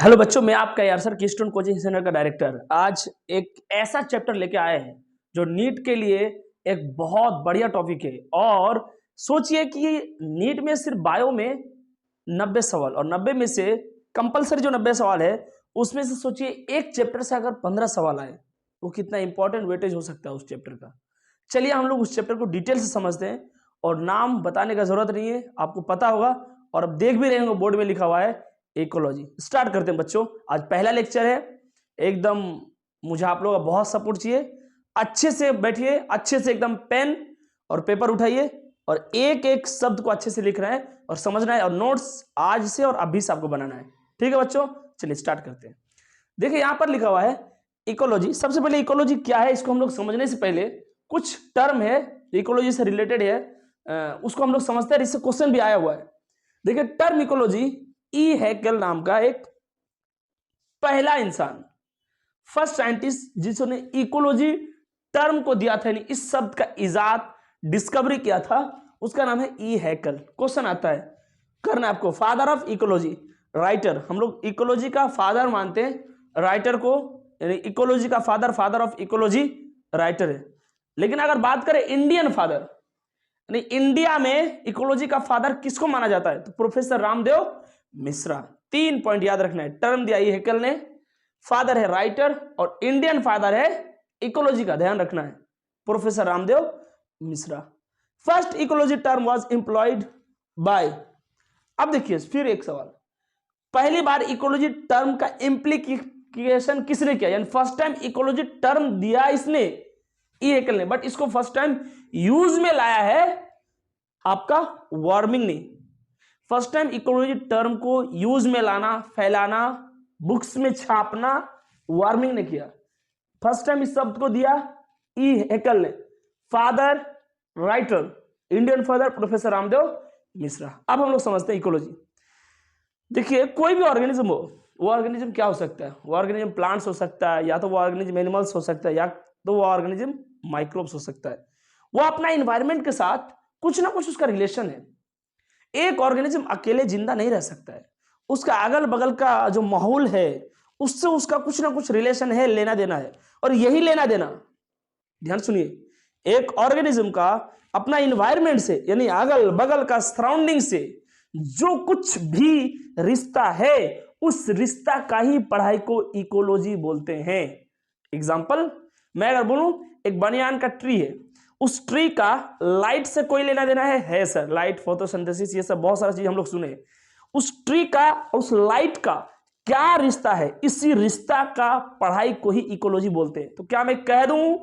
Hello बच्चों, मैं आपका यार सर कीस्टोन कोचिंग सेंटर का डायरेक्टर आज एक ऐसा चैप्टर लेके आए हैं जो नीट के लिए एक बहुत बढ़िया टॉपिक है। और सोचिए कि नीट में सिर्फ बायो में 90 सवाल और 90 में से कंपलसरी जो 90 सवाल है उसमें से सोचिए एक चैप्टर से अगर 15 सवाल आए वो कितना इंपॉर्टेंट वेटेज हो सकता है उस चैप्टर का। चलिए हम लोग उस चैप्टर को डिटेल से समझते हैं और नाम बताने का जरूरत नहीं है, आपको पता होगा और अब देख भी रहे होंगे बोर्ड में लिखा हुआ है इकोलॉजी। स्टार्ट करते हैं बच्चों, आज पहला लेक्चर है। एकदम मुझे आप लोगों का बहुत सपोर्ट चाहिए। अच्छे से बैठिए, अच्छे से एकदम पेन और पेपर उठाइए और एक एक शब्द को अच्छे से लिखना है और समझना है और नोट्स आज से और अभी से आपको बनाना है। ठीक है बच्चों, चलिए स्टार्ट करते हैं। देखिए यहां पर लिखा हुआ है इकोलॉजी। सबसे पहले इकोलॉजी क्या है इसको हम लोग समझने से पहले कुछ टर्म है इकोलॉजी से रिलेटेड है, उसको हम लोग समझते हैं। इससे क्वेश्चन भी आया हुआ है। देखिए टर्म इकोलॉजी, ई हैकेल नाम का एक पहला इंसान, फर्स्ट साइंटिस्ट जिसने इकोलॉजी टर्म को दिया था, यानी इस शब्द का इजाद डिस्कवरी किया था, उसका नाम है ई हैकेल। क्वेश्चन आता है करना आपको, फादर ऑफ इकोलॉजी, राइटर। हम लोग इकोलॉजी का फादर मानते हैं राइटर को, यानी इकोलॉजी का father, father of ecology writer है। लेकिन अगर बात करें इंडियन फादर, यानी इंडिया में इकोलॉजी का फादर किसको माना जाता है, तो प्रोफेसर रामदेव मिश्रा। 3 पॉइंट याद रखना है। टर्म दिया ई हैकेल ने, फादर है राइटर और इंडियन फादर है इकोलॉजी का, ध्यान रखना है professor Ramdev Mishra. First ecology term was employed by. अब देखिए फिर एक सवाल, पहली बार इकोलॉजी टर्म का इंप्लीकेशन किसने किया, यानी फर्स्ट टाइम इकोलॉजी टर्म दिया इसने ई हैकेल ने, बट इसको फर्स्ट टाइम यूज में लाया है आपका वार्मिंग ने। फर्स्ट टाइम इकोलॉजी टर्म को यूज में लाना, फैलाना, बुक्स में छापना वार्मिंग ने किया। फर्स्ट टाइम इस शब्द को दिया ई हैकेल ने। Father writer, Indian father professor Ramdev Mishra. अब हम लोग समझते हैं इकोलॉजी। देखिए कोई भी ऑर्गेनिज्म हो, वो ऑर्गेनिज्म क्या हो सकता है, वो ऑर्गेनिज्म प्लांट्स हो सकता है, या तो वो ऑर्गेनिज्म एनिमल्स हो सकता है, या तो वो ऑर्गेनिज्म माइक्रोब्स हो सकता है। वो अपना इन्वायरमेंट के साथ कुछ ना कुछ उसका रिलेशन है। एक ऑर्गेनिज्म अकेले जिंदा नहीं रह सकता है, उसका अगल बगल का जो माहौल है उससे उसका कुछ ना कुछ रिलेशन है, लेना देना है। और यही लेना देना, ध्यान सुनिए, एक ऑर्गेनिज्म का अपना इन्वायरमेंट से, यानी अगल बगल का सराउंडिंग से जो कुछ भी रिश्ता है, उस रिश्ता का ही पढ़ाई को इकोलॉजी बोलते हैं। एग्जाम्पल मैं अगर बोलूं, एक बनियान का ट्री है, उस ट्री का लाइट से कोई लेना देना है सर, लाइट, फोटोसिंथेसिस, ये सब बहुत सारा चीज हम लोग सुने। उस ट्री का, उस लाइट का क्या रिश्ता है, इसी रिश्ता का पढ़ाई को ही इकोलॉजी बोलते हैं। तो क्या मैं कह दूं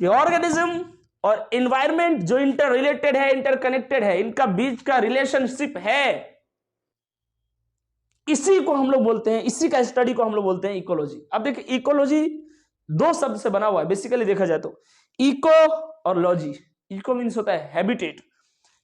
कि ऑर्गेनिज्म और एनवायरनमेंट जो इंटर रिलेटेड है, इंटरकनेक्टेड है, इनका बीच का रिलेशनशिप है, इसी को हम लोग बोलते हैं, इसी का स्टडी को हम लोग बोलते हैं इकोलॉजी। अब देखिए इकोलॉजी 2 शब्द से बना हुआ है बेसिकली देखा जाए तो, इको और लॉजी। इको मीन्स होता है हैबिटेट।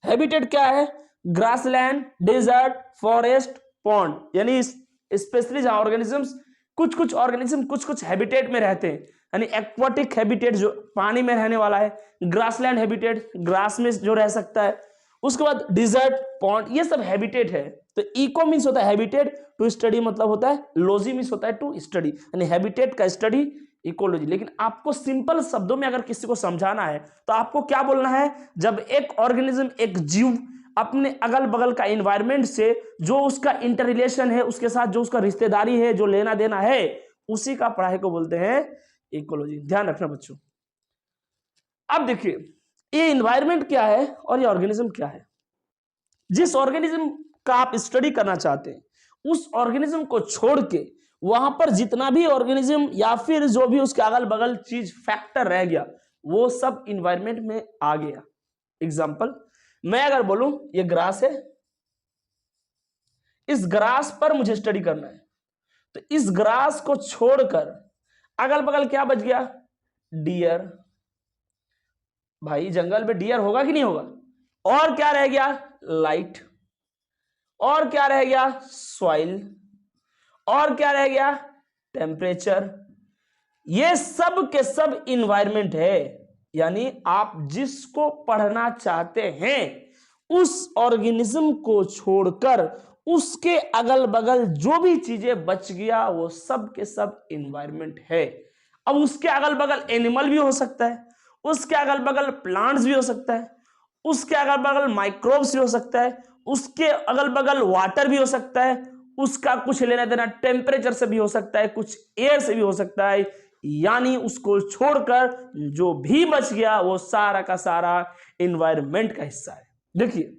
हैबिटेट क्या है, ग्रासलैंड, डेजर्ट, फॉरेस्ट, पॉन्ड, यानी स्पेशली जहां ऑर्गेनिजम्स, कुछ ऑर्गेनिज्म कुछ हैबिटेट में रहते हैं, यानी एक्वाटिक हैबिटेट जो पानी में रहने वाला है, ग्रासलैंड हैबिटेट ग्रास में जो रह सकता है, उसके बाद डिजर्ट, पॉन्ड, ये सब हैबिटेट है। तो इको मीन्स होता है हैबिटेट, टू स्टडी मतलब होता है, लॉजी मीन्स होता है टू स्टडी, यानी हैबिटेट का स्टडी इकोलॉजी। लेकिन आपको सिंपल शब्दों में अगर किसी को समझाना है तो आपको क्या बोलना है, जब एक ऑर्गेनिज्म, एक जीव अपने अगल बगल का एनवायरनमेंट से जो उसका इंटर रिलेशन है, उसके साथ जो उसका रिश्तेदारी है, जो लेना देना है, उसी का पढ़ाई को बोलते हैं इकोलॉजी। ध्यान रखना बच्चों। अब देखिए ये एनवायरनमेंट क्या है और ये ऑर्गेनिज्म क्या है। जिस ऑर्गेनिज्म का आप स्टडी करना चाहते हैं, उस ऑर्गेनिज्म को छोड़ के वहां पर जितना भी ऑर्गेनिज्म या फिर जो भी उसके अगल बगल चीज फैक्टर रह गया, वो सब इन्वायरमेंट में आ गया। एग्जाम्पल मैं अगर बोलूं ये ग्रास है, इस ग्रास पर मुझे स्टडी करना है, तो इस ग्रास को छोड़कर अगल बगल क्या बच गया, डियर। भाई जंगल में डियर होगा कि नहीं होगा, और क्या रह गया, लाइट, और क्या रह गया, सॉइल, और क्या रह गया, टेम्परेचर। ये सब के सब इन्वायरमेंट है। यानी आप जिसको पढ़ना चाहते हैं उस ऑर्गेनिज्म को छोड़कर उसके अगल बगल जो भी चीजें बच गया वो सब के सब इन्वायरमेंट है। अब उसके अगल बगल एनिमल भी हो सकता है, उसके अगल बगल प्लांट्स भी हो सकता है, उसके अगल बगल माइक्रोब्स भी हो सकता है, उसके अगल बगल वाटर भी हो सकता है, उसका कुछ लेना देना टेम्परेचर से भी हो सकता है, कुछ एयर से भी हो सकता है। यानी उसको छोड़कर जो भी बच गया वो सारा का सारा इन्वायरमेंट का हिस्सा है। देखिए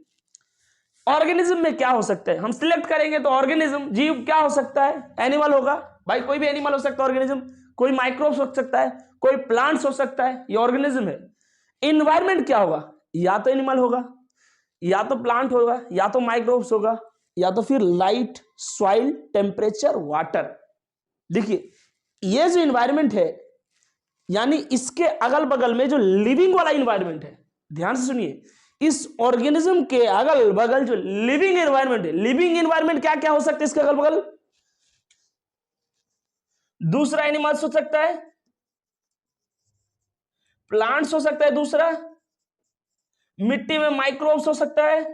ऑर्गेनिज्म में क्या हो सकता है, हम सिलेक्ट करेंगे तो ऑर्गेनिज्म जीव क्या हो सकता है, एनिमल होगा भाई, कोई भी एनिमल हो सकता है ऑर्गेनिज्म, कोई माइक्रोब्स हो सकता है, कोई प्लांट्स हो सकता है, ये ऑर्गेनिज्म है। इन्वायरमेंट क्या होगा, या तो एनिमल होगा, या तो प्लांट होगा, या तो माइक्रोब्स होगा, या तो फिर लाइट, सॉइल, टेम्परेचर, वाटर। देखिए ये जो इन्वायरमेंट है यानी इसके अगल बगल में जो लिविंग वाला इन्वायरमेंट है, ध्यान से सुनिए, इस ऑर्गेनिज्म के अगल बगल जो लिविंग एनवायरनमेंट है, लिविंग एनवायरनमेंट क्या क्या हो सकता है इसके अगल बगल, दूसरा एनिमल्स हो सकता है, प्लांट्स हो सकता है, दूसरा मिट्टी में माइक्रोब्स हो सकता है,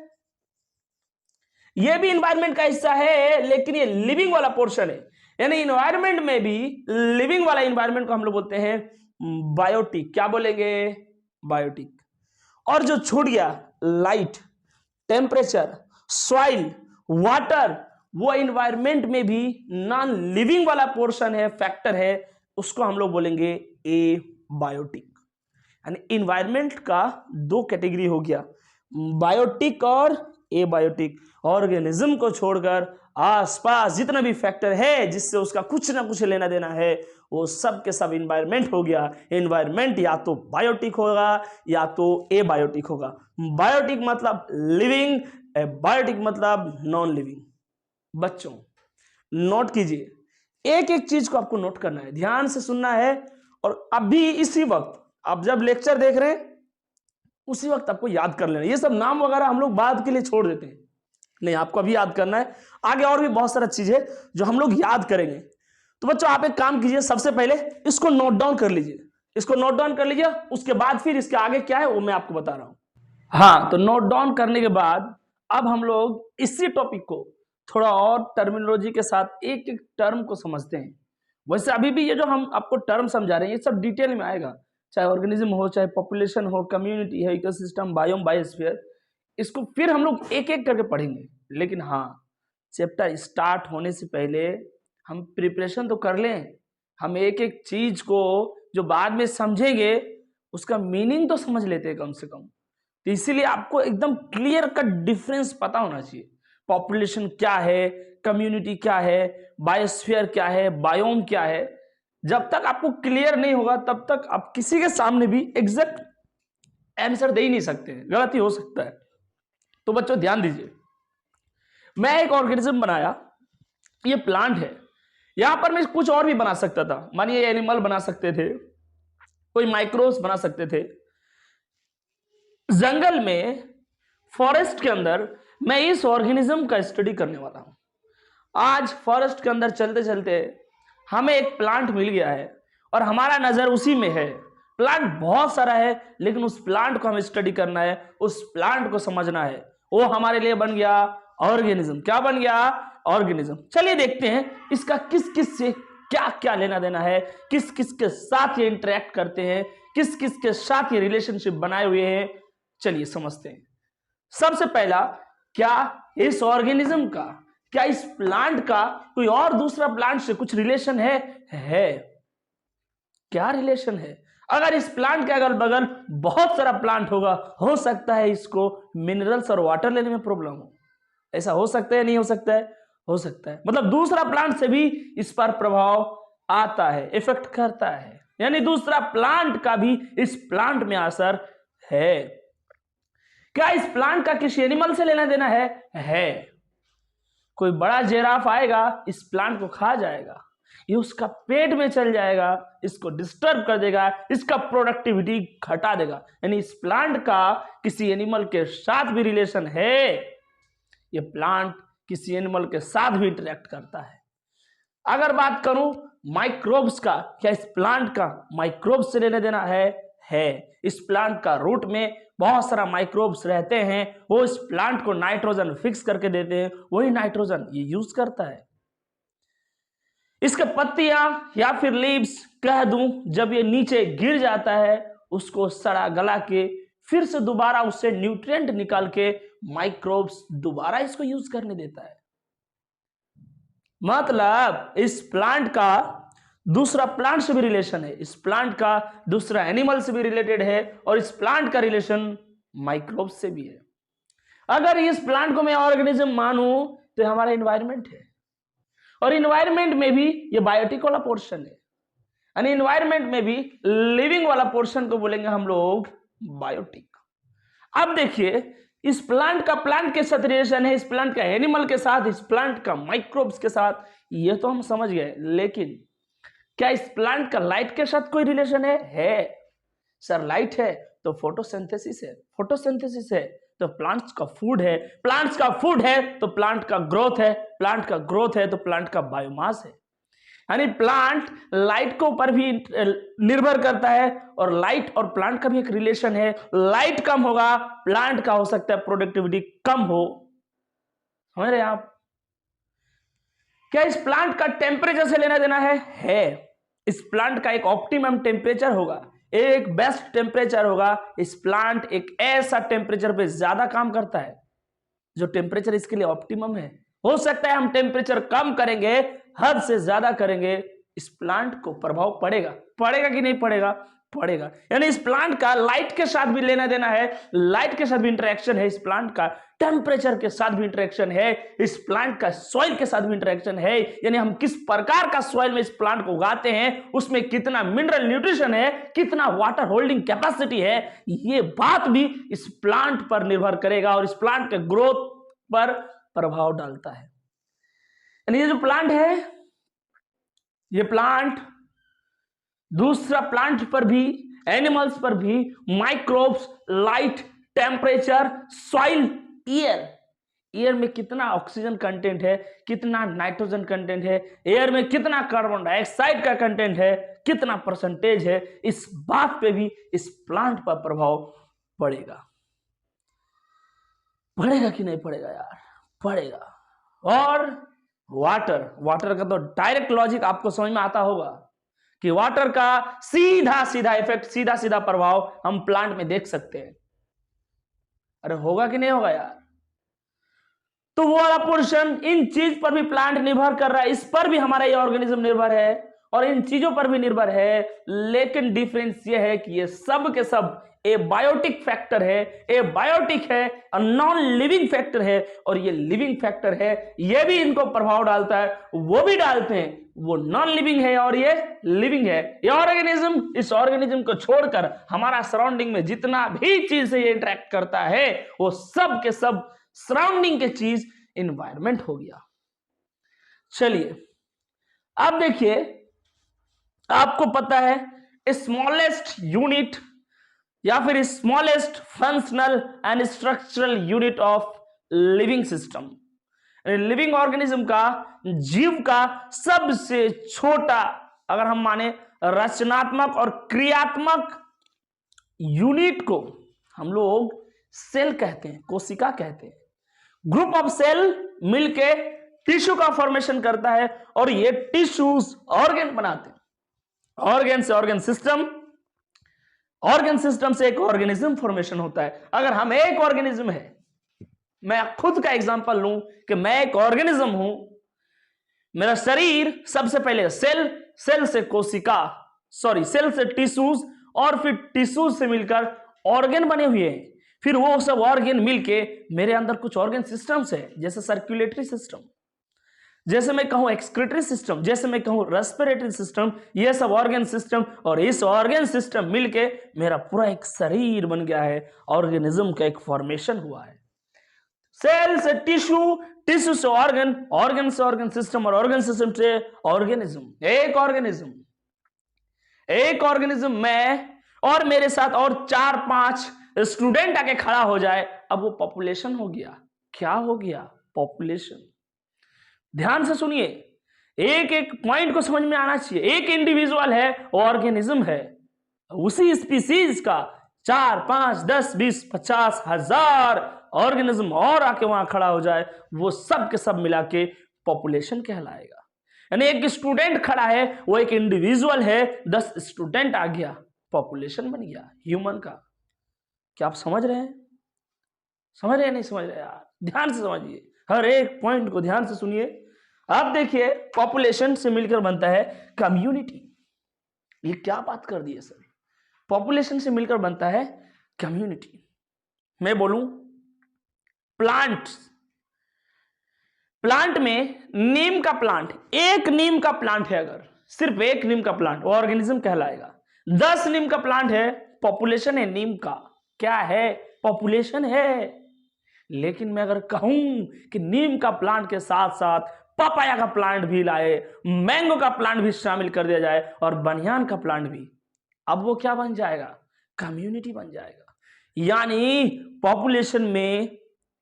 यह भी एनवायरनमेंट का हिस्सा है लेकिन ये लिविंग वाला पोर्शन है। यानी एनवायरनमेंट में भी लिविंग वाला एनवायरनमेंट को हम लोग बोलते हैं बायोटिक। क्या बोलेंगे, बायोटिक। और जो छूट गया लाइट, टेम्परेचर, सॉइल, वाटर, वो एनवायरनमेंट में भी नॉन लिविंग वाला पोर्शन है, फैक्टर है, उसको हम लोग बोलेंगे ए बायोटिक। यानी एनवायरनमेंट का दो कैटेगरी हो गया, बायोटिक और ए बायोटिक। ऑर्गेनिज्म को छोड़कर आसपास जितना भी फैक्टर है जिससे उसका कुछ ना कुछ लेना देना है वो सब के सब इन्वायरमेंट हो गया। इन्वायरमेंट या तो बायोटिक होगा या तो ए बायोटिक होगा। बायोटिक मतलब लिविंग, बायोटिक मतलब नॉन लिविंग। बच्चों नोट कीजिए, एक एक चीज को आपको नोट करना है, ध्यान से सुनना है, और अभी इसी वक्त आप जब लेक्चर देख रहे हैं उसी वक्त आपको याद कर लेना। ये सब नाम वगैरह हम लोग बाद के लिए छोड़ देते हैं, नहीं आपको अभी याद करना है। आगे और भी बहुत सारा चीज है जो हम लोग याद करेंगे। तो बच्चों आप एक काम कीजिए, सबसे पहले इसको नोट डाउन कर लीजिए, इसको नोट डाउन कर लीजिए, उसके बाद फिर इसके आगे क्या है वो मैं आपको बता रहा हूं। हाँ, तो नोट डाउन करने के बाद अब हम लोग इसी टॉपिक को थोड़ा और टर्मिनोलॉजी के साथ एक एक टर्म को समझते हैं। वैसे अभी भी ये जो हम आपको टर्म समझा रहे हैं ये सब डिटेल में आएगा, चाहे ऑर्गेनिज्म हो, चाहे पॉपुलेशन हो, कम्युनिटी है, इकोसिस्टम, बायोम, बायोस्फीयर, इसको फिर हम लोग एक एक करके पढ़ेंगे। लेकिन हाँ, चैप्टर स्टार्ट होने से पहले हम प्रिपरेशन तो कर लें, हम एक एक चीज को जो बाद में समझेंगे उसका मीनिंग तो समझ लेते हैं कम से कम। तो इसीलिए आपको एकदम क्लियर कट डिफरेंस पता होना चाहिए, पॉपुलेशन क्या है, कम्युनिटी क्या है, बायोस्फीयर क्या है, बायोम क्या है। जब तक आपको क्लियर नहीं होगा तब तक आप किसी के सामने भी एग्जैक्ट आंसर दे ही नहीं सकते, गलती हो सकता है। तो बच्चों ध्यान दीजिए, मैं एक ऑर्गेनिज्म बनाया, ये प्लांट है, यहां पर मैं कुछ और भी बना सकता था, मानिए एनिमल बना सकते थे, कोई माइक्रोब्स बना सकते थे। जंगल में, फॉरेस्ट के अंदर मैं इस ऑर्गेनिज्म का स्टडी करने वाला हूं। आज फॉरेस्ट के अंदर चलते चलते हमें एक प्लांट मिल गया है और हमारा नजर उसी में है। प्लांट बहुत सारा है लेकिन उस प्लांट को हमें स्टडी करना है, उस प्लांट को समझना है, वो हमारे लिए बन गया ऑर्गेनिज्म। क्या बन गया, ऑर्गेनिज्म। चलिए देखते हैं इसका किस किस से क्या क्या लेना देना है, किस किस के साथ ये इंटरेक्ट करते हैं, किस किस के साथ ये रिलेशनशिप बनाए हुए हैं। चलिए समझते हैं। सबसे पहला, क्या इस ऑर्गेनिज्म का, क्या इस प्लांट का कोई और दूसरा प्लांट से कुछ रिलेशन है? क्या रिलेशन है? अगर इस प्लांट के अगल बगल बहुत सारा प्लांट होगा, हो सकता है इसको मिनरल्स और वाटर लेने में प्रॉब्लम हो। ऐसा हो सकता है, नहीं हो सकता है? हो सकता है। मतलब दूसरा प्लांट से भी इस पर प्रभाव आता है, इफेक्ट करता है, यानी दूसरा प्लांट का भी इस प्लांट में असर है। क्या इस प्लांट का किसी एनिमल से लेना देना है? कोई बड़ा जिराफ आएगा, इस प्लांट को खा जाएगा, ये उसका पेट में चल जाएगा, इसको डिस्टर्ब कर देगा, इसका प्रोडक्टिविटी घटा देगा। यानी इस प्लांट का किसी एनिमल के साथ भी रिलेशन है, ये प्लांट किसी एनिमल के साथ भी इंटरेक्ट करता है। अगर बात करूं माइक्रोब्स का, क्या इस प्लांट का माइक्रोब्स से लेना देना है? इस प्लांट का रूट में बहुत सारा माइक्रोब्स रहते हैं, वो इस प्लांट को नाइट्रोजन फिक्स करके देते हैं, वही नाइट्रोजन ये यूज करता है। इसके पत्तियां या फिर लीव्स कह दूं, जब ये नीचे गिर जाता है उसको सड़ा गला के फिर से दोबारा उससे न्यूट्रिएंट निकाल के माइक्रोब्स दोबारा इसको यूज करने देता है। मतलब इस प्लांट का दूसरा प्लांट से भी रिलेशन है, इस प्लांट का दूसरा एनिमल से भी रिलेटेड है, और इस प्लांट का रिलेशन माइक्रोब्स से भी है। अगर इस प्लांट को मैं ऑर्गेनिज्म मानूं तो हमारा एनवायरनमेंट है, और इन्वायरमेंट में भी ये बायोटिक वाला पोर्शन है, यानी इन्वायरमेंट में भी लिविंग वाला पोर्शन को बोलेंगे हम लोग बायोटिक। अब देखिए इस प्लांट का प्लांट के साथ रिलेशन है, इस प्लांट का एनिमल के साथ, इस प्लांट का माइक्रोब्स के साथ, ये तो हम समझ गए, लेकिन क्या इस प्लांट का लाइट के साथ कोई रिलेशन है? सर लाइट है तो फोटोसिंथेसिस है, फोटोसिंथेसिस है तो प्लांट्स का फूड है, प्लांट्स का फूड है तो प्लांट का ग्रोथ है, प्लांट का ग्रोथ है तो प्लांट का बायोमास है। यानी प्लांट लाइट के ऊपर भी निर्भर करता है, और लाइट और प्लांट का भी एक रिलेशन है। लाइट कम होगा, प्लांट का हो सकता है प्रोडक्टिविटी कम हो। समझ रहे हैं आप? क्या इस प्लांट का टेम्परेचर से लेना देना है? इस प्लांट का एक ऑप्टिमम टेम्परेचर होगा, एक बेस्ट टेम्परेचर होगा। इस प्लांट एक ऐसा टेम्परेचर पे ज्यादा काम करता है जो टेम्परेचर इसके लिए ऑप्टिमम है। हो सकता है हम टेम्परेचर कम करेंगे, हद से ज्यादा करेंगे, इस प्लांट को प्रभाव पड़ेगा कि नहीं पड़ेगा? पड़ेगा। यानी इस प्लांट का लाइट के साथ भी लेना देना है, लाइट के साथ भी इंटरेक्शन है, इस प्लांट का टेम्परेचर के साथ भी इंटरेक्शन है, इस प्लांट का सॉइल के साथ भी इंटरेक्शन है। यानी हम किस प्रकार का सॉइल में इस प्लांट को उगाते हैं, उसमें कितना मिनरल न्यूट्रिशन है, कितना वाटर होल्डिंग कैपेसिटी है, ये बात भी इस प्लांट पर निर्भर करेगा और इस प्लांट के ग्रोथ पर प्रभाव डालता है। यानी ये जो प्लांट है, ये प्लांट दूसरा प्लांट पर भी, एनिमल्स पर भी, microbes, light, temperature, soil, air में कितना ऑक्सीजन कंटेंट है, कितना नाइट्रोजन कंटेंट है, एयर में कितना कार्बन डाइऑक्साइड का कंटेंट है, कितना परसेंटेज है, इस बात पे भी इस प्लांट पर प्रभाव पड़ेगा कि नहीं पड़ेगा यार? पड़ेगा। और वाटर का तो डायरेक्ट लॉजिक आपको समझ में आता होगा कि वाटर का सीधा इफेक्ट, सीधा प्रभाव हम प्लांट में देख सकते हैं। अरे होगा कि नहीं होगा यार? तो वो वाला पोर्शन, इन चीज पर भी प्लांट निर्भर कर रहा है, इस पर भी हमारा ये ऑर्गेनिज्म निर्भर है और इन चीजों पर भी निर्भर है। लेकिन डिफरेंस ये है कि ये सब के सब ए बायोटिक फैक्टर है, ए बायोटिक है, नॉन लिविंग फैक्टर है, और ये लिविंग फैक्टर है, ये भी इनको प्रभाव डालता है, वो भी डालते हैं। वो नॉन लिविंग है और ये लिविंग है। ये ऑर्गेनिज्म, इस ऑर्गेनिज्म को छोड़कर हमारा सराउंडिंग में जितना भी चीज से ये इंटरेक्ट करता है, वो सब के सब सराउंडिंग के चीज एनवायरनमेंट हो गया। चलिए अब देखिए, आपको पता है स्मॉलेस्ट यूनिट या फिर smallest functional and structural unit of living system, living organism का, जीव का सबसे छोटा, अगर हम माने रचनात्मक और क्रियात्मक यूनिट को हम लोग सेल कहते हैं, कोशिका कहते हैं। ग्रुप ऑफ सेल मिलके टिश्यू का फॉर्मेशन करता है और ये टिश्यूज ऑर्गन बनाते हैं। ऑर्गन से ऑर्गन सिस्टम, ऑर्गन सिस्टम से एक ऑर्गेनिज्म फॉर्मेशन होता है। अगर हम एक ऑर्गेनिज्म है, मैं खुद का एग्जांपल लूं कि मैं एक ऑर्गेनिज्म हूं, मेरा शरीर सबसे पहले सेल से कोशिका, सेल से टिश्यूज, और फिर टिश्यूज से मिलकर ऑर्गन बने हुए हैं। फिर वो सब ऑर्गन मिलके मेरे अंदर कुछ ऑर्गन सिस्टम्स है, जैसे सर्कुलेटरी सिस्टम, जैसे मैं कहूं एक्सक्रीटरी सिस्टम, जैसे मैं कहूं रेस्पिरेटरी सिस्टम, ये सब ऑर्गन सिस्टम, और इस ऑर्गन सिस्टम मिलके मेरा पूरा एक शरीर बन गया है, ऑर्गेनिज्म का एक फॉर्मेशन हुआ है। सेल से टिश्यू, टिश्यू से ऑर्गन, ऑर्गन से ऑर्गन सिस्टम, और ऑर्गन सिस्टम से ऑर्गेनिज्म। एक ऑर्गेनिज्म में, और मेरे साथ और 4-5 स्टूडेंट आके खड़ा हो जाए, अब वो पॉपुलेशन हो गया। क्या हो गया? पॉपुलेशन। ध्यान से सुनिए, एक एक पॉइंट को समझ में आना चाहिए। एक इंडिविजुअल है, ऑर्गेनिज्म है, उसी स्पीसीज का 4, 5, 10, 20, 50 हजार ऑर्गेनिज्म और आके वहां खड़ा हो जाए, वो सब के सब मिला के पॉपुलेशन कहलाएगा। यानी एक स्टूडेंट खड़ा है, वो एक इंडिविजुअल है, 10 स्टूडेंट आ गया, पॉपुलेशन बन गया ह्यूमन का। क्या आप समझ रहे हैं? समझ रहे हैं? नहीं समझ रहे यार? ध्यान से समझिए, हर एक पॉइंट को ध्यान से सुनिए। आप देखिए, पॉपुलेशन से मिलकर बनता है कम्युनिटी। ये क्या बात कर दी है सर? पॉपुलेशन से मिलकर बनता है कम्युनिटी। मैं बोलूं प्लांट्स, प्लांट में नीम का प्लांट, एक नीम का प्लांट है, अगर सिर्फ एक नीम का प्लांट, वो ऑर्गेनिज्म कहलाएगा। 10 नीम का प्लांट है, पॉपुलेशन है नीम का, क्या है? पॉपुलेशन है। लेकिन मैं अगर कहूं कि नीम का प्लांट के साथ साथ पपाया का प्लांट भी लाए, मैंगो का प्लांट भी शामिल कर दिया जाए और बनियान का प्लांट भी, अब वो क्या बन जाएगा? कम्युनिटी बन जाएगा। यानी पॉपुलेशन में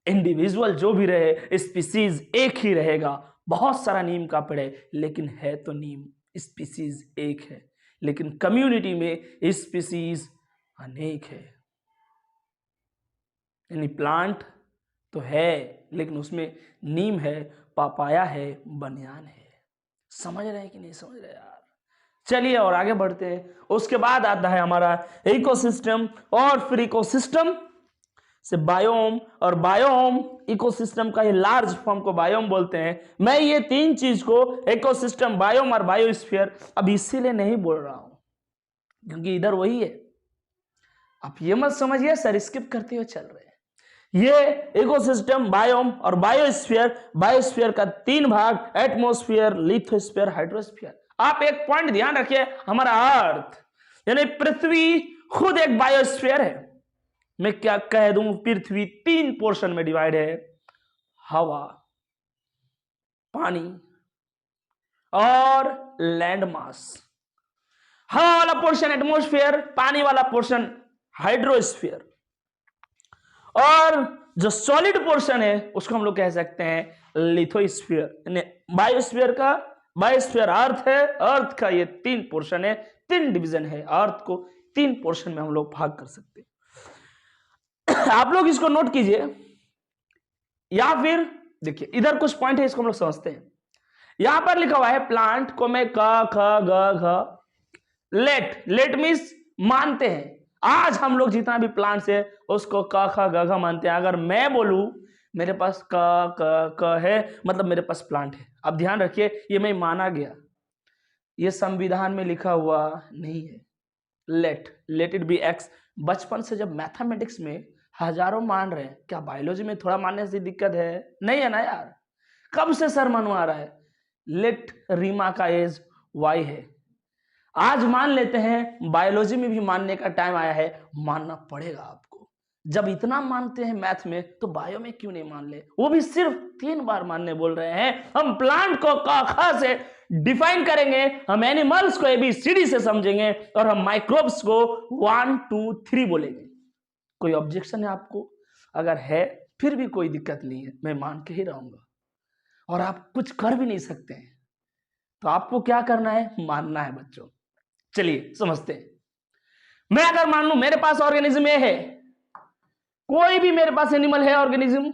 इंडिविजुअल जो भी रहे, स्पीसीज एक ही रहेगा। बहुत सारा नीम का पेड़ है, लेकिन है तो नीम, स्पीसीज एक है। लेकिन कम्युनिटी में स्पीसीज अनेक है। यानी प्लांट तो है, लेकिन उसमें नीम है, पापाया है, बनियान है। समझ रहे हैं कि नहीं समझ रहे यार? चलिए और आगे बढ़ते हैं। उसके बाद आता है हमारा इकोसिस्टम, और फिर इकोसिस्टम से बायोम, और बायोम इकोसिस्टम का ये लार्ज फॉर्म को बायोम बोलते हैं। मैं ये तीन चीज को, इकोसिस्टम, बायोम और बायोस्फीयर, अब इसीलिए नहीं बोल रहा हूं क्योंकि इधर वही है। आप ये मत समझिए सर स्किप करते हुए चल रहे हैं। ये इकोसिस्टम, बायोम और बायोस्फीयर, बायोस्फीयर का 3 भाग, एटमॉस्फेयर, लिथोस्फीयर, हाइड्रोस्फीयर। आप एक पॉइंट ध्यान रखिए, हमारा अर्थ यानी पृथ्वी खुद एक बायोस्फीयर है। मैं क्या कह दूं, पृथ्वी 3 पोर्शन में डिवाइड है, हवा, पानी और लैंड मास। हवा वाला पोर्शन एटमॉस्फेयर, पानी वाला पोर्शन हाइड्रोस्फीयर, और जो सॉलिड पोर्शन है उसको हम लोग कह सकते हैं लिथोस्फीयर। बायोस्फीयर का, बायोस्फीयर अर्थ है, अर्थ का ये 3 पोर्शन है, 3 डिवीजन है। अर्थ को 3 पोर्शन में हम लोग भाग कर सकते हैं। आप लोग इसको नोट कीजिए, या फिर देखिए इधर कुछ पॉइंट है, इसको हम लोग समझते हैं। यहां पर लिखा हुआ है प्लांट को मैं क ख ग घ, लेट मीन्स मानते हैं। आज हम लोग जितना भी प्लांट्स है उसको क ख ग घ मानते हैं। अगर मैं बोलूं मेरे पास क है, मतलब मेरे पास प्लांट है। अब ध्यान रखिए, ये मैं माना गया, ये संविधान में लिखा हुआ नहीं है। Let it be x. बचपन से जब मैथमेटिक्स में हजारों मान रहे हैं, क्या बायोलॉजी में थोड़ा मानने से दिक्कत है? नहीं है ना यार, कब से सर मनवा रहा है। लेट रीमा का एज वाई है, आज मान लेते हैं, बायोलॉजी में भी मानने का टाइम आया है, मानना पड़ेगा आपको। जब इतना मानते हैं मैथ में, तो बायो में क्यों नहीं मान ले? वो भी सिर्फ 3 बार मानने बोल रहे हैं। हम प्लांट को क ख से डिफाइन करेंगे, हम एनिमल्स को ABCD से समझेंगे, और हम माइक्रोब्स को 1 2 3 बोलेंगे। कोई ऑब्जेक्शन है आपको? अगर है फिर भी कोई दिक्कत नहीं है, मैं मान के ही रहूंगा, और आप कुछ कर भी नहीं सकते हैं। तो आपको क्या करना है? मानना है बच्चों। चलिए समझते हैं। मैं अगर मान लूं मेरे पास ऑर्गेनिज्म है, कोई भी मेरे पास एनिमल है ऑर्गेनिज्म,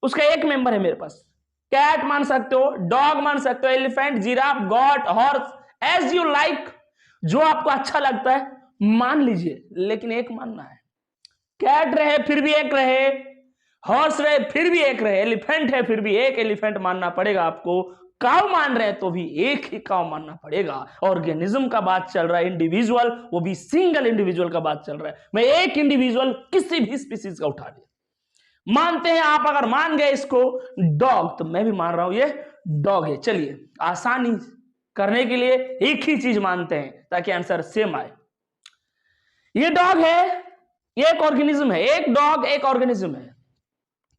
उसका एक मेंबर है मेरे पास। कैट मान सकते हो, डॉग मान सकते हो, elephant, giraffe, goat, horse, as you like, जो आपको अच्छा लगता है मान लीजिए, लेकिन एक मानना है। कैट रहे फिर भी एक रहे, हॉर्स रहे फिर भी एक रहे, एलिफेंट है फिर भी एक एलिफेंट मानना पड़ेगा आपको। काव मान रहे हैं तो भी एक ही काव मानना पड़ेगा। ऑर्गेनिज्म का बात चल रहा है, इंडिविजुअल, वो भी सिंगल इंडिविजुअल का बात चल रहा है। मैं एक इंडिविजुअल किसी भी स्पीसीज का उठा लिया, मानते हैं आप। अगर मान गए इसको डॉग, तो मैं भी मान रहा हूं ये डॉग है। चलिए आसानी करने के लिए एक ही चीज मानते हैं ताकि आंसर सेम आए। ये डॉग है, ये एक ऑर्गेनिज्म है, एक डॉग एक ऑर्गेनिज्म है,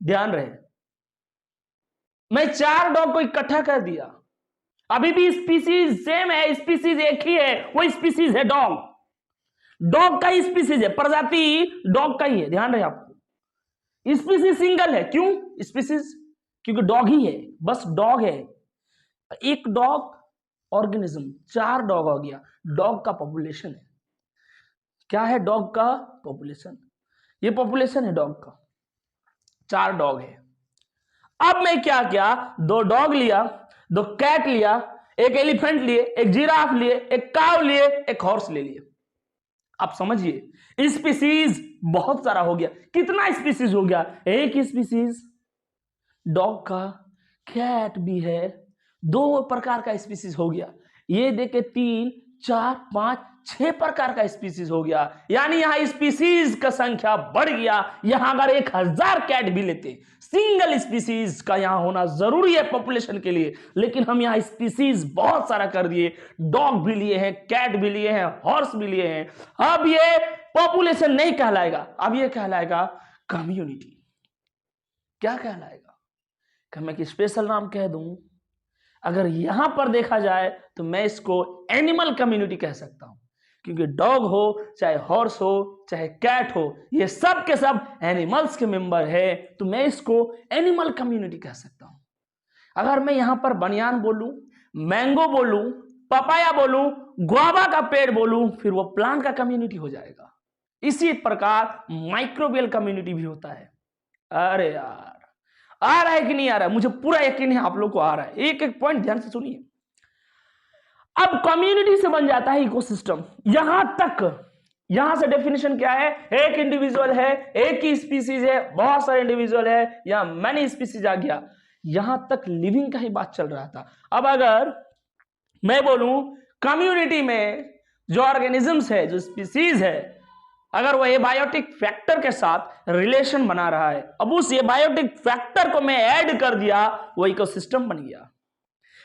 ध्यान रहे। मैं 4 डॉग को इकट्ठा कर दिया, अभी भी स्पीसीज सेम है, स्पीसीज एक ही है, वो स्पीसीज है डॉग। डॉग का ही स्पीसीज है, प्रजाति डॉग का ही है, ध्यान रहे आपको। स्पीसीज सिंगल है, क्यों स्पीसीज? क्योंकि डॉग ही है, बस डॉग है। एक डॉग ऑर्गेनिज्म, 4 डॉग हो गया, डॉग का पॉपुलेशन है। क्या है डॉग का? पॉपुलेशन। ये पॉपुलेशन है डॉग का, 4 डॉग है। अब मैं क्या किया, 2 डॉग लिया, 2 कैट लिया, एक एलिफेंट लिए, एक जिराफ लिए, एक काव लिए, एक हॉर्स ले लिए। आप समझिए, स्पीसीज बहुत सारा हो गया। कितना स्पीसीज हो गया? एक स्पीसीज डॉग का, कैट भी है, 2 प्रकार का स्पीसीज हो गया। ये देखे 3 4 5 6 प्रकार का स्पीसीज हो गया। यानी यहां स्पीसीज का संख्या बढ़ गया। यहां अगर 1000 कैट भी लेते, सिंगल स्पीसीज का यहां होना जरूरी है पॉपुलेशन के लिए, लेकिन हम यहां स्पीसीज बहुत सारा कर दिए। डॉग भी लिए हैं, कैट भी लिए हैं, हॉर्स भी लिए हैं। अब ये पॉपुलेशन नहीं कहलाएगा, अब ये कहलाएगा कम्युनिटी। क्या कहलाएगा? कि मैं स्पेशल नाम कह दूं। अगर यहां पर देखा जाए तो मैं इसको एनिमल कम्युनिटी कह सकता हूं, क्योंकि डॉग हो, चाहे हॉर्स हो, चाहे कैट हो, ये सब के सब एनिमल्स के मेंबर है, तो मैं इसको एनिमल कम्युनिटी कह सकता हूं। अगर मैं यहां पर बनियान बोलूं, मैंगो बोलूं, पपाया बोलूं, गुआवा का पेड़ बोलूं, फिर वो प्लांट का कम्युनिटी हो जाएगा। इसी प्रकार माइक्रोबियल कम्युनिटी भी होता है। अरे यार, आ रहा है कि नहीं आ रहा है? मुझे पूरा यकीन है आप लोग को आ रहा है। एक एक पॉइंट ध्यान से सुनिए। अब कम्युनिटी से बन जाता है इकोसिस्टम। यहां तक, यहां से डेफिनेशन क्या है? एक इंडिविजुअल है, एक ही स्पीसीज है, बहुत सारे इंडिविजुअल है, या मैनी स्पीसीज आ गया। यहां तक लिविंग का ही बात चल रहा था। अब अगर मैं बोलूं कम्युनिटी में जो ऑर्गेनिजम्स है, जो स्पीसीज है, अगर वो एबायोटिक फैक्टर के साथ रिलेशन बना रहा है, अब उस एबायोटिक फैक्टर को मैं ऐड कर दिया, वो इकोसिस्टम बन गया।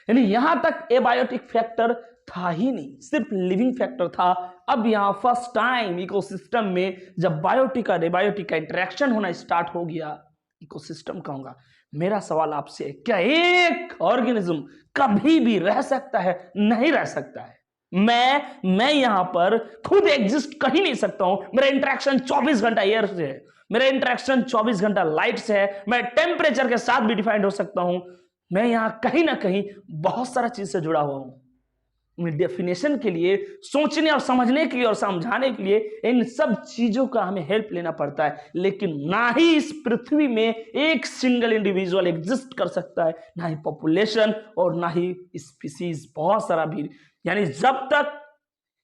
यानी यहां तक एबायोटिक फैक्टर था ही नहीं, सिर्फ लिविंग फैक्टर था। अब यहां फर्स्ट टाइम इकोसिस्टम में जब बायोटिक और एबायोटिक का इंटरेक्शन होना स्टार्ट हो गया, इकोसिस्टम कहूंगा। मेरा सवाल आपसे है, क्या एक ऑर्गेनिज्म कभी भी रह सकता है? नहीं रह सकता है। मैं यहां पर खुद एग्जिस्ट कर ही नहीं सकता हूं। मेरा इंटरेक्शन 24 घंटा एयर से है, मेरा इंटरेक्शन 24 घंटा लाइट से है, मैं टेम्परेचर के साथ भी डिफाइंड हो सकता हूं। मैं यहां कहीं ना कहीं बहुत सारा चीज से जुड़ा हुआ हूं। डेफिनेशन के लिए, सोचने और समझने के लिए और समझाने के लिए इन सब चीजों का हमें हेल्प लेना पड़ता है। लेकिन ना ही इस पृथ्वी में एक सिंगल इंडिविजुअल एग्जिस्ट कर सकता है, ना ही पॉपुलेशन और ना ही स्पीसीज बहुत सारा भी। यानी जब तक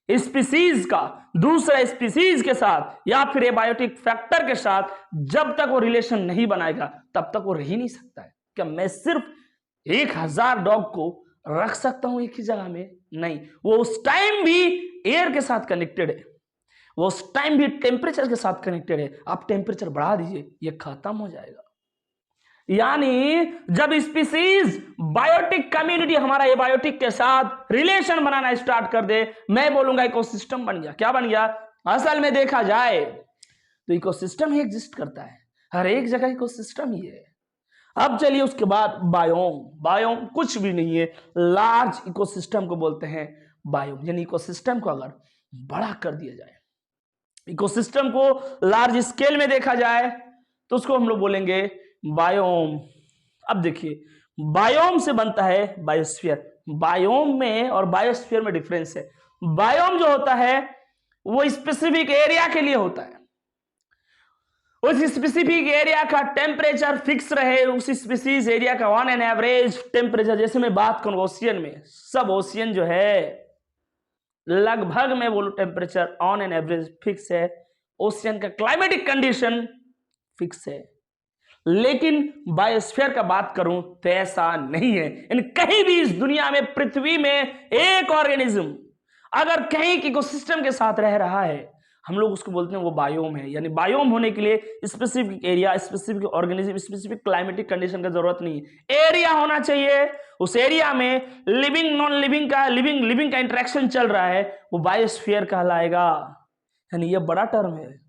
स्पीसीज का दूसरा स्पीसीज के साथ या फिर एबायोटिक फैक्टर के साथ जब तक वो रिलेशन नहीं बनाएगा, तब तक वो रह ही नहीं सकता है। क्या मैं सिर्फ 1000 डॉग को रख सकता हूं एक ही जगह में? नहीं, वो उस टाइम भी एयर के साथ कनेक्टेड है, वो उस टाइम भी टेम्परेचर के साथ कनेक्टेड है। आप टेम्परेचर बढ़ा दीजिए, ये खत्म हो जाएगा। यानी जब स्पीसीज बायोटिक कम्युनिटी हमारा एबायोटिक के साथ रिलेशन बनाना स्टार्ट कर दे, मैं बोलूंगा इकोसिस्टम बन गया। क्या बन गया? असल में देखा जाए तो इकोसिस्टम ही एग्जिस्ट करता है, हर एक जगह इकोसिस्टम ही है। अब चलिए उसके बाद बायोम। बायोम कुछ भी नहीं है, लार्ज इकोसिस्टम को बोलते हैं बायोम। यानी इकोसिस्टम को अगर बड़ा कर दिया जाए, इकोसिस्टम को लार्ज स्केल में देखा जाए, तो उसको हम लोग बोलेंगे बायोम। अब देखिए, बायोम से बनता है बायोस्फीयर। बायोम में और बायोस्फीयर में डिफरेंस है। बायोम जो होता है वो स्पेसिफिक एरिया के लिए होता है, उस स्पेसिफिक एरिया का टेम्परेचर फिक्स रहे, उस स्पेसिस एरिया का ऑन एन एवरेज टेम्परेचर। जैसे मैं बात करूं ओशियन में, सब ओशियन जो है लगभग मैं बोलूं temperature on an average fix है, ओशियन का क्लाइमेटिक कंडीशन फिक्स है। लेकिन बायोस्फीयर का बात करूं तो ऐसा नहीं है। इन कहीं भी इस दुनिया में, पृथ्वी में एक ऑर्गेनिज्म अगर कहीं की इकोसिस्टम के साथ रह रहा है, हम लोग उसको बोलते हैं वो बायोम है। यानी बायोम होने के लिए specific area, specific organism, specific climatic condition का जरूरत नहीं है। एरिया होना चाहिए, उस एरिया में लिविंग नॉन लिविंग का, लिविंग का इंटरेक्शन चल रहा है, वो बायोस्फीयर कहलाएगा। यानी ये बड़ा टर्म है,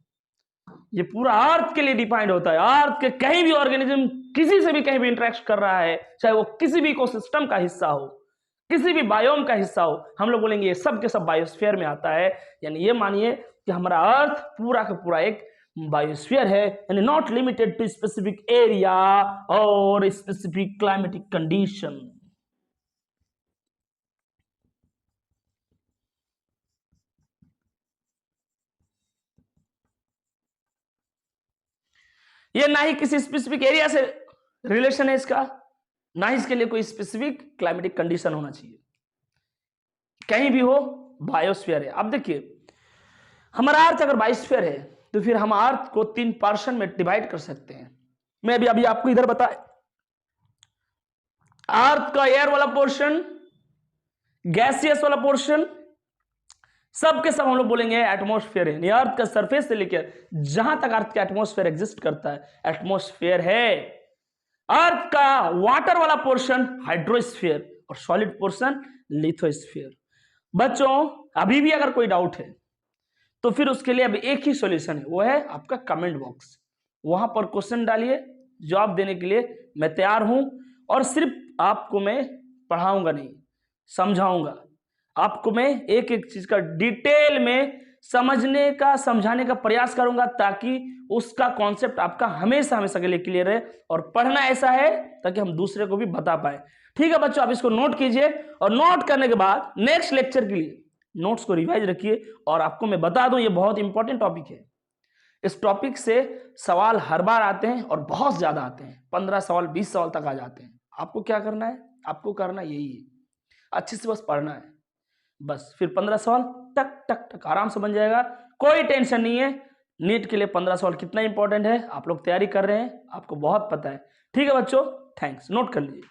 ये पूरा अर्थ के लिए डिफाइंड होता है। अर्थ के कहीं भी ऑर्गेनिज्म किसी से भी कहीं भी इंटरेक्ट कर रहा है, चाहे वो किसी भी इकोसिस्टम का हिस्सा हो, किसी भी बायोम का हिस्सा हो, हम लोग बोलेंगे ये सब के सब बायोस्फीयर में आता है। यानी ये मानिए कि हमारा अर्थ पूरा का पूरा एक बायोस्फीयर है, यानी not limited to specific area और स्पेसिफिक क्लाइमेटिक कंडीशन। ये ना ही किसी स्पेसिफिक एरिया से रिलेशन है इसका, ना ही इसके लिए कोई स्पेसिफिक क्लाइमेटिक कंडीशन होना चाहिए, कहीं भी हो बायोस्फीयर है। अब देखिए हमारा अर्थ अगर बायोस्फीयर है तो फिर हम अर्थ को 3 पोर्शन में डिवाइड कर सकते हैं। मैं अभी आपको इधर बताए, अर्थ का एयर वाला पोर्शन, गैसियस वाला पोर्शन, सब के सब हम लोग बोलेंगे एटमॉस्फेयर है। अर्थ का सरफेस से लेकर जहां तक अर्थ का एटमॉस्फेयर एग्जिस्ट करता है एटमॉस्फेयर है। अर्थ का वाटर वाला पोर्शन हाइड्रोस्फीयर और सॉलिड पोर्शन लिथोस्फीयर। बच्चों अभी भी अगर कोई डाउट है तो फिर उसके लिए अब एक ही सॉल्यूशन है, वो है आपका कमेंट बॉक्स। वहां पर क्वेश्चन डालिए, जवाब देने के लिए मैं तैयार हूं। और सिर्फ आपको मैं पढ़ाऊंगा नहीं, समझाऊंगा। आपको मैं एक एक चीज का डिटेल में समझाने का प्रयास करूंगा ताकि उसका कॉन्सेप्ट आपका हमेशा हमेशा के लिए क्लियर है। और पढ़ना ऐसा है ताकि हम दूसरे को भी बता पाए। ठीक है बच्चों, आप इसको नोट कीजिए और नोट करने के बाद नेक्स्ट लेक्चर के लिए नोट्स को रिवाइज रखिए। और आपको मैं बता दूं ये बहुत इंपॉर्टेंट टॉपिक है। इस टॉपिक से सवाल हर बार आते हैं और बहुत ज्यादा आते हैं, 15 सवाल 20 सवाल तक आ जाते हैं। आपको क्या करना है, आपको करना यही है, अच्छे से बस पढ़ना है। बस फिर 15 सवाल टक टक टक आराम से बन जाएगा, कोई टेंशन नहीं है। नीट के लिए 15 सवाल कितना इंपॉर्टेंट है, आप लोग तैयारी कर रहे हैं, आपको बहुत पता है। ठीक है बच्चों, थैंक्स, नोट कर लीजिए।